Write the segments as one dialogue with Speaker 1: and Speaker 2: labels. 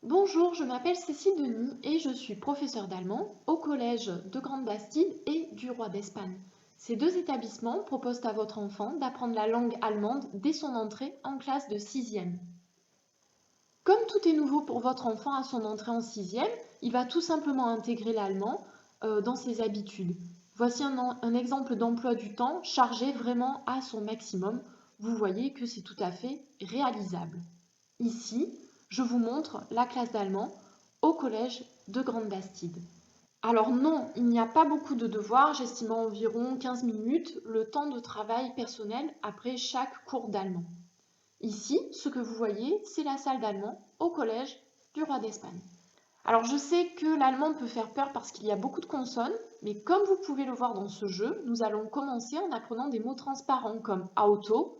Speaker 1: Bonjour, je m'appelle Cécile Denis et je suis professeure d'allemand au collège de Grande-Bastide et du Roi d'Espagne. Ces deux établissements proposent à votre enfant d'apprendre la langue allemande dès son entrée en classe de 6e. Comme tout est nouveau pour votre enfant à son entrée en 6e, il va tout simplement intégrer l'allemand dans ses habitudes. Voici un exemple d'emploi du temps chargé vraiment à son maximum. Vous voyez que c'est tout à fait réalisable. Ici, je vous montre la classe d'allemand au collège de Grande-Bastide. Alors non, il n'y a pas beaucoup de devoirs, j'estime environ 15 minutes le temps de travail personnel après chaque cours d'allemand. Ici, ce que vous voyez, c'est la salle d'allemand au collège du Roi d'Espagne. Alors je sais que l'allemand peut faire peur parce qu'il y a beaucoup de consonnes, mais comme vous pouvez le voir dans ce jeu, nous allons commencer en apprenant des mots transparents comme auto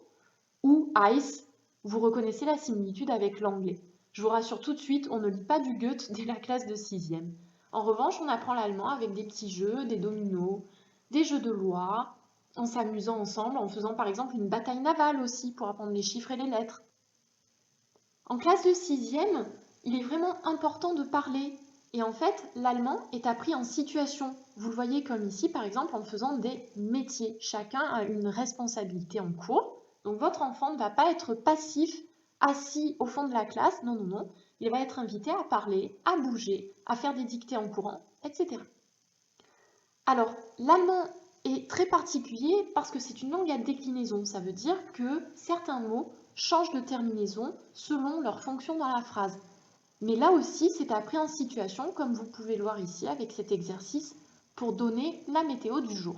Speaker 1: ou Eis. Vous reconnaissez la similitude avec l'anglais. Je vous rassure tout de suite, on ne lit pas du Goethe dès la classe de 6e. En revanche, on apprend l'allemand avec des petits jeux, des dominos, des jeux de loi, en s'amusant ensemble, en faisant par exemple une bataille navale aussi pour apprendre les chiffres et les lettres. En classe de 6e, il est vraiment important de parler. Et en fait, l'allemand est appris en situation. Vous le voyez comme ici, par exemple, en faisant des métiers. Chacun a une responsabilité en cours. Donc votre enfant ne va pas être passif, assis au fond de la classe. Non, non, non. Il va être invité à parler, à bouger, à faire des dictées en courant, etc. Alors, l'allemand est très particulier parce que c'est une langue à déclinaison. Ça veut dire que certains mots changent de terminaison selon leur fonction dans la phrase. Mais là aussi, c'est appris en situation, comme vous pouvez le voir ici avec cet exercice, pour donner la météo du jour.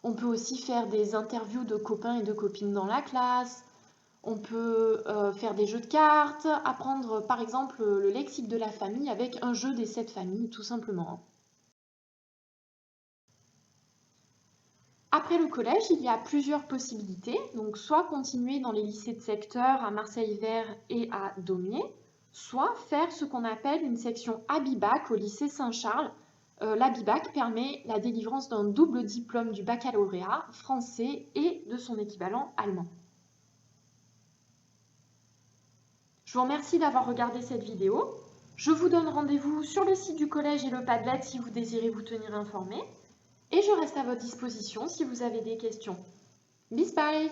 Speaker 1: On peut aussi faire des interviews de copains et de copines dans la classe. On peut faire des jeux de cartes, apprendre par exemple le lexique de la famille avec un jeu des 7 familles, tout simplement. Après le collège, il y a plusieurs possibilités. Donc, soit continuer dans les lycées de secteur à Marseille-Vert et à Daumier, soit faire ce qu'on appelle une section ABIBAC au lycée Saint-Charles. L'ABIBAC permet la délivrance d'un double diplôme du baccalauréat français et de son équivalent allemand. Je vous remercie d'avoir regardé cette vidéo. Je vous donne rendez-vous sur le site du collège et le Padlet si vous désirez vous tenir informé. Et je reste à votre disposition si vous avez des questions. Bis bald!